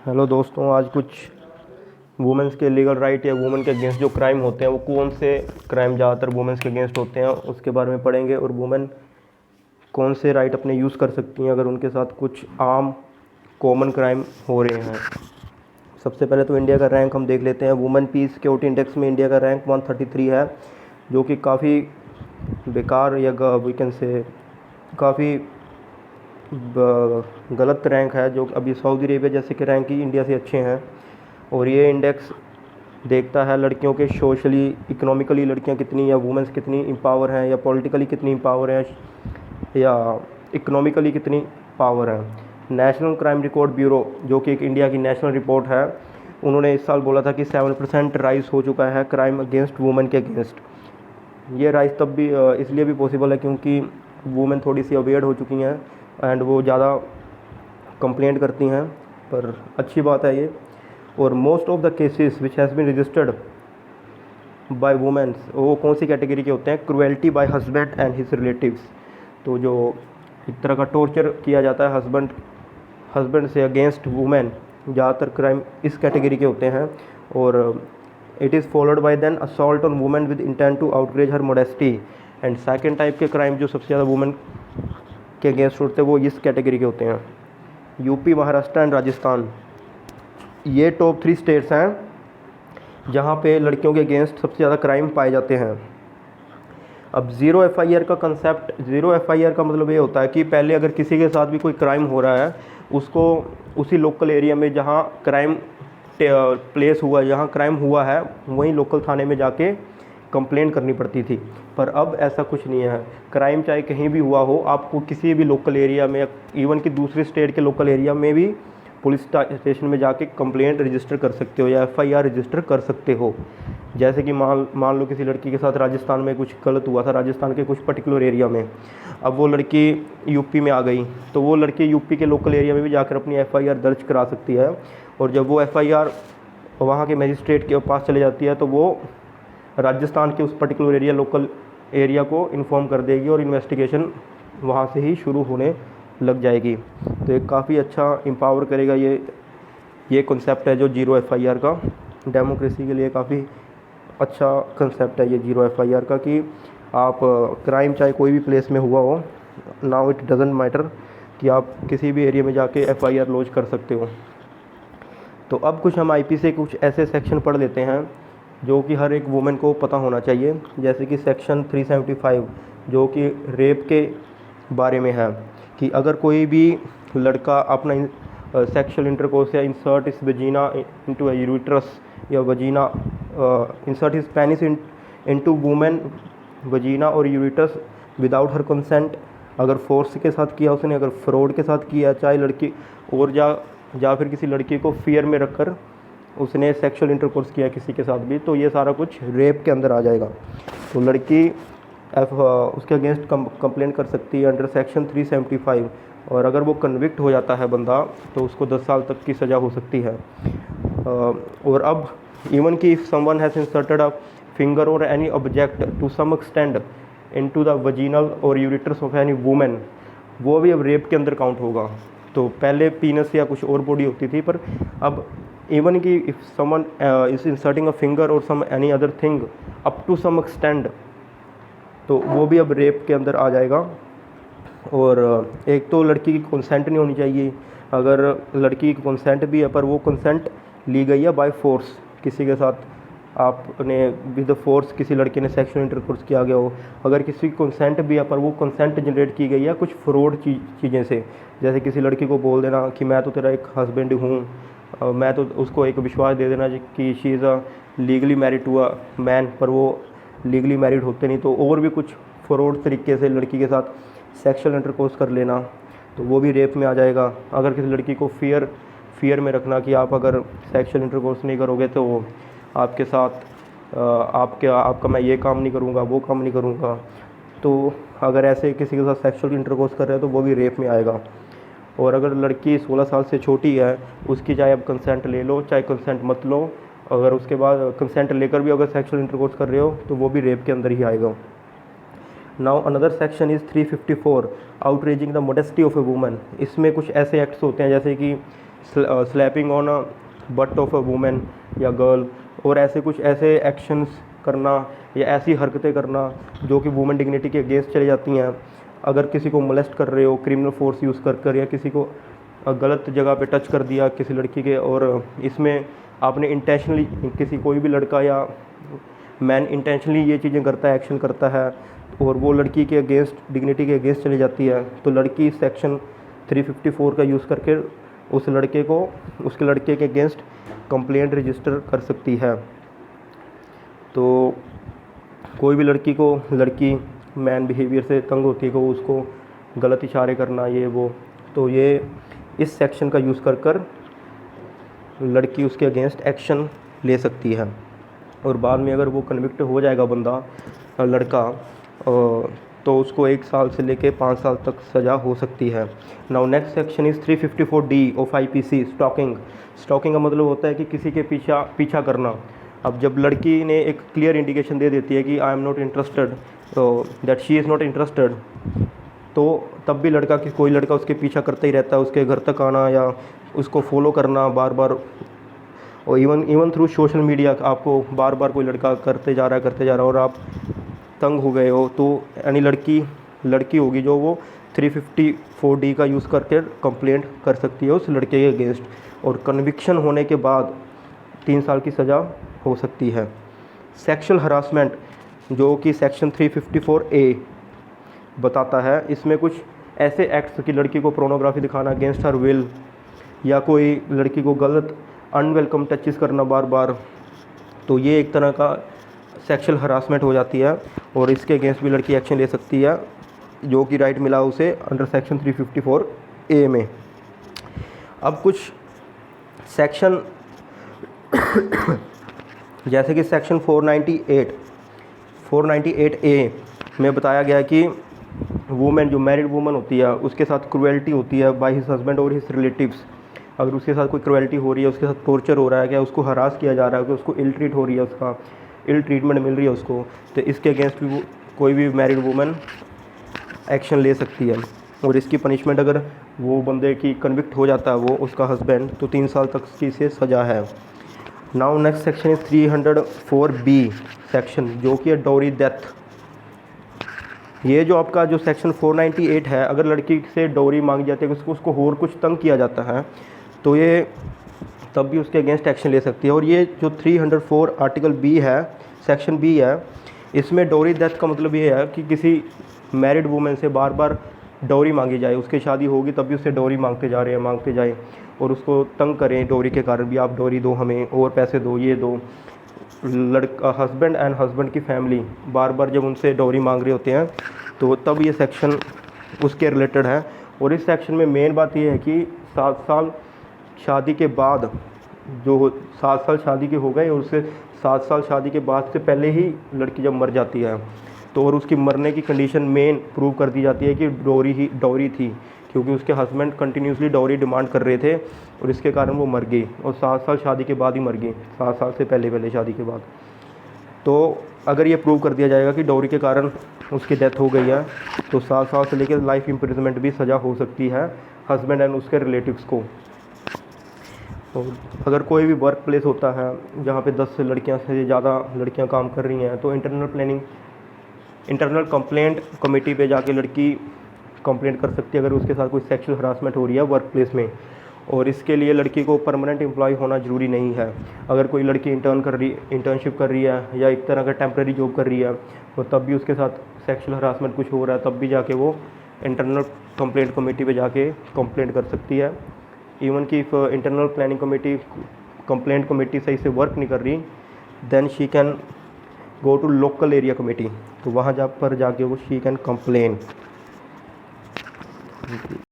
Hello दोस्तों, आज कुछ वुमेंस के लीगल राइट या वुमेन के अगेंस्ट जो क्राइम होते हैं वो कौन से क्राइम ज़्यादातर वुमेंस के अगेंस्ट होते हैं उसके बारे में पढ़ेंगे। और वुमेन कौन से राइट अपने यूज़ कर सकती हैं अगर उनके साथ कुछ आम कॉमन क्राइम हो रहे हैं। सबसे पहले तो इंडिया का रैंक हम देख लेते हैं। वुमेन पीस सिक्योरिटी इंडेक्स में इंडिया का रैंक 133 है, जो कि काफ़ी बेकार या वी कैन से काफ़ी गलत रैंक है। जो अभी सऊदी अरेबिया जैसे के रैंक ही इंडिया से अच्छे हैं। और ये इंडेक्स देखता है लड़कियों के सोशली इकोनॉमिकली लड़कियां कितनी या वुमेंस कितनी एम्पावर हैं, या पॉलिटिकली कितनी एम्पावर हैं, या इकोनॉमिकली कितनी पावर है। नेशनल क्राइम रिकॉर्ड ब्यूरो, जो कि एक इंडिया की नेशनल रिपोर्ट है, उन्होंने इस साल बोला था कि 7% राइज हो चुका है क्राइम अगेंस्ट वुमेन के अगेंस्ट। ये राइज तब भी इसलिए भी पॉसिबल है क्योंकि वुमेन थोड़ी सी अवेयर हो चुकी हैं एंड वो ज़्यादा कंप्लेंट करती हैं, पर अच्छी बात है ये। और most of the cases which has been registered by womens, वो कौन सी कैटेगरी के होते हैं? Cruelty by husband and his relatives. तो जो एक तरह का टॉर्चर किया जाता है हस्बैंड से अगेंस्ट वुमेन, ज़्यादातर क्राइम इस कैटेगरी के होते हैं। और it is followed by then assault on women with intent to outrage her modesty. And second type के क्राइम जो सबसे ज़्यादा वुमेन के अगेंस्ट होते हैं वो इस कैटेगरी के होते हैं। यूपी, महाराष्ट्र एंड राजस्थान, ये टॉप 3 स्टेट्स हैं जहाँ पे लड़कियों के अगेंस्ट सबसे ज़्यादा क्राइम पाए जाते हैं। अब ज़ीरो एफआईआर का कंसेप्ट, ज़ीरो एफआईआर का मतलब ये होता है कि पहले अगर किसी के साथ भी कोई क्राइम हो रहा है, उसको उसी लोकल एरिया में जहाँ क्राइम प्लेस हुआ, जहाँ क्राइम हुआ है, वहीं लोकल थाने में जाके कंप्लेंट करनी पड़ती थी। पर अब ऐसा कुछ नहीं है। क्राइम चाहे कहीं भी हुआ हो, आपको किसी भी लोकल एरिया में, इवन कि दूसरे स्टेट के लोकल एरिया में भी पुलिस स्टेशन में जाके कंप्लेंट रजिस्टर कर सकते हो या एफआईआर रजिस्टर कर सकते हो। जैसे कि मान लो किसी लड़की के साथ राजस्थान में कुछ गलत हुआ था, राजस्थान के कुछ पर्टिकुलर एरिया में। अब वो लड़की यूपी में आ गई, तो वो लड़की यूपी के लोकल एरिया में भी जाकर अपनी एफआईआर दर्ज करा सकती है। और जब वो एफआईआर वहाँ के मजिस्ट्रेट के पास चले जाती है, तो वो राजस्थान के उस पर्टिकुलर एरिया लोकल एरिया को इन्फॉर्म कर देगी और इन्वेस्टिगेशन वहाँ से ही शुरू होने लग जाएगी। तो ये काफ़ी अच्छा एम्पावर करेगा। ये कॉन्सेप्ट है जो ज़ीरो एफआईआर का, डेमोक्रेसी के लिए काफ़ी अच्छा कंसेप्ट है ये ज़ीरो एफआईआर का, कि आप क्राइम चाहे कोई भी प्लेस में हुआ हो, नाउ इट डजेंट मैटर, कि आप किसी भी एरिया में जाके एफआईआर लॉन्च कर सकते हो। तो अब कुछ हम आईपी से कुछ ऐसे सेक्शन पढ़ लेते हैं जो कि हर एक वुमेन को पता होना चाहिए। जैसे कि सेक्शन 375, जो कि रेप के बारे में है, कि अगर कोई भी लड़का अपना सेक्सुअल इंटरकोर्स या इंसर्ट इस वजीना इनटू यूरेट्रस, या वजीना इंसर्ट इस पेनिस इनटू वुमेन वजीना और यूरेट्रस विदाउट हर कंसेंट, अगर फोर्स के साथ किया उसने, अगर फ्रॉड के साथ किया, चाहे लड़की और जा फिर किसी लड़की को फियर में रखकर उसने सेक्सुअल इंटरकोर्स किया किसी के साथ भी, तो ये सारा कुछ रेप के अंदर आ जाएगा। तो लड़की उसके अगेंस्ट कंप्लेंट कर सकती है अंडर सेक्शन 375। और अगर वो कन्विक्ट हो जाता है बंदा, तो उसको 10 साल तक की सज़ा हो सकती है। और अब इवन कि if someone has inserted a finger और any object to some extend into the vaginal और यूरेट्रस ऑफ एनी वुमेन, वो भी अब रेप के अंदर काउंट होगा। तो पहले पीनस या कुछ और बॉडी होती थी, पर अब इवन कि if someone is inserting a finger और some any other thing up to some extend, तो वो भी अब रेप के अंदर आ जाएगा। और एक तो लड़की की कंसेंट नहीं होनी चाहिए। अगर लड़की की कंसेंट भी है, पर वो कंसेंट ली गई है बाय फोर्स, किसी के साथ आपने विद फोर्स किसी लड़के ने सेक्सुअल इंटरकोर्स किया गया हो, अगर किसी की कंसेंट भी है, पर वो कंसेंट जनरेट की गई है कुछ फ्रॉड चीज़ें से, जैसे किसी लड़की को बोल देना कि मैं तो तेरा एक हस्बैंड हूँ, मैं तो उसको एक विश्वास दे देना कि she is a legally married to a man, पर वो लीगली मैरिड होते नहीं, तो और भी कुछ फ्रॉड तरीके से लड़की के साथ सेक्सुअल इंटरकोर्स कर लेना, तो वो भी रेप में आ जाएगा। अगर किसी लड़की को फियर में रखना कि आप अगर सेक्सुअल इंटरकोर्स नहीं करोगे तो आपके साथ आपका मैं ये काम नहीं करूँगा, वो काम नहीं करूँगा, तो अगर ऐसे किसी के साथ सेक्सुअल इंटरकोर्स कर रहे हैं तो वो भी रेप में आएगा। और अगर लड़की 16 साल से छोटी है, उसकी चाहे आप कंसेंट ले लो चाहे कंसेंट मत लो, अगर उसके बाद कंसेंट लेकर भी अगर सेक्सुअल इंटरकोर्स कर रहे हो तो वो भी रेप के अंदर ही आएगा। Now another section is 354, outraging the modesty of A woman. इसमें कुछ ऐसे एक्ट्स होते हैं जैसे कि slapping on a but of a women या गर्ल, और ऐसे कुछ ऐसे एक्शंस करना या ऐसी हरकतें करना जो कि वुमेन डिग्निटी के अगेंस्ट चली जाती हैं। अगर किसी को मोलेस्ट कर रहे हो क्रिमिनल फोर्स यूज़ कर या किसी को गलत जगह पे टच कर दिया किसी लड़की के, और इसमें आपने इंटेंशनली किसी कोई भी लड़का या मैन इंटेंशनली ये चीज़ें करता है, एक्शन करता है, और वो लड़की के अगेंस्ट डिग्निटी के अगेंस्ट चली जाती है, तो लड़की सेक्शन 354 का यूज़ करके उस लड़के को उसके लड़के के अगेंस्ट कंप्लेंट रजिस्टर कर सकती है। तो कोई भी लड़की मैन बिहेवियर से तंग होती है, को उसको गलत इशारे करना ये वो, तो ये इस सेक्शन का यूज़ कर लड़की उसके अगेंस्ट एक्शन ले सकती है। और बाद में अगर वो कन्विक्ट हो जाएगा बंदा लड़का, तो उसको 1 साल से लेके 5 साल तक सज़ा हो सकती है। Now next section is 354D of IPC stalking. Stalking का मतलब होता है कि किसी के पीछा करना। अब जब लड़की ने एक क्लियर इंडिकेशन दे देती है कि आई एम नॉट इंटरेस्टेड, तो that she is not interested, तो तब भी कोई लड़का उसके पीछा करता ही रहता है, उसके घर तक आना या उसको फॉलो करना बार बार, और इवन थ्रू सोशल मीडिया आपको बार बार कोई लड़का करते जा रहा है और आप तंग हो गए हो, तो यानी लड़की होगी जो वो 354D का यूज़ करके कंप्लेंट कर सकती है उस लड़के के अगेंस्ट, और कन्विक्शन होने के बाद 3 साल की सज़ा हो सकती है। सेक्सुअल हरासमेंट जो कि सेक्शन 354A बताता है, इसमें कुछ ऐसे एक्ट्स की लड़की को पोर्नोग्राफी दिखाना अगेंस्ट हर विल, या कोई लड़की को गलत अनवेलकम टचेस करना बार बार, तो ये एक तरह का सेक्सुअल हरासमेंट हो जाती है, और इसके अगेंस्ट भी लड़की एक्शन ले सकती है, जो कि राइट मिला उसे अंडर सेक्शन 354A में। अब कुछ सेक्शन जैसे कि सेक्शन 498A में बताया गया है कि वुमेन जो मैरिड वुमन होती है उसके साथ क्रुएल्टी होती है बाय हिज हस्बैंड और हिज रिलेटिव्स। अगर उसके साथ कोई क्रुएल्टी हो रही है, उसके साथ टॉर्चर हो रहा है, क्या उसको हरास किया जा रहा है, कि उसको इल ट्रीट हो रही है, उसका इल ट्रीटमेंट मिल रही है उसको, तो इसके अगेंस्ट भी कोई भी मैरिड वुमन एक्शन ले सकती है। और इसकी पनिशमेंट अगर वो बंदे की कन्विक्ट हो जाता है वो उसका हस्बैंड, तो 3 साल तक की इसे सज़ा है। Now next section is 304B section, जो कि है डॉरी डेथ। ये जो आपका जो सेक्शन 498 है, अगर लड़की से डॉरी मांगी जाती है, उसको और कुछ तंग किया जाता है, तो ये तब भी उसके अगेंस्ट एक्शन ले सकती है। और ये जो 304 आर्टिकल B है, सेक्शन B है, इसमें डॉरी डेथ का मतलब ये है कि किसी मैरिड वुमेन से बार बार डॉरी मांगी जाए, उसकी शादी होगी तब भी उससे डॉरी मांगते जाएं और उसको तंग करें डॉरी के कारण भी, आप डॉरी दो हमें और पैसे दो, ये दो। लड़का हस्बैंड की फैमिली बार बार जब उनसे डॉरी मांग रहे होते हैं, तो तब ये सेक्शन उसके रिलेटेड है। और इस सेक्शन में मेन बात ये है कि 7 साल शादी के बाद, जो 7 साल शादी के हो गए और उससे 7 साल शादी के बाद से पहले ही लड़की जब मर जाती है, तो और उसकी मरने की कंडीशन मेन प्रूव कर दी जाती है कि डॉरी थी, क्योंकि उसके हस्बैंड कंटिन्यूसली डॉरी डिमांड कर रहे थे और इसके कारण वो मर गई, और 7 साल शादी के बाद ही मर गई, 7 साल से पहले शादी के बाद। तो अगर ये प्रूव कर दिया जाएगा कि डॉरी के कारण उसकी डेथ हो गई है, तो 7 साल से लेकर लाइफ इम्प्रिजनमेंट भी सज़ा हो सकती है हस्बैंड एंड उसके रिलेटिव्स को। तो अगर कोई भी वर्क प्लेस होता है जहाँ पे 10 लड़कियाँ से ज़्यादा लड़कियाँ काम कर रही हैं, तो इंटरनल कंप्लेंट कमेटी पे जाके लड़की कंप्लेंट कर सकती है अगर उसके साथ कोई सेक्सुअल हरासमेंट हो रही है वर्क प्लेस में। और इसके लिए लड़की को परमानेंट एम्प्लॉय होना ज़रूरी नहीं है। अगर कोई लड़की इंटर्नशिप कर रही है या एक तरह का टेम्प्रेरी जॉब कर रही है, तो तब भी उसके साथ सेक्सुअल हरासमेंट कुछ हो रहा है, तब भी जाके वो इंटरनल कंप्लेंट कमेटी पे जाके कंप्लेंट कर सकती है। इवन कि if internal planning complaint committee सही से वर्क नहीं कर रही, then she can go to local area committee, तो वहाँ जाके वो शी कैन कंप्लेन।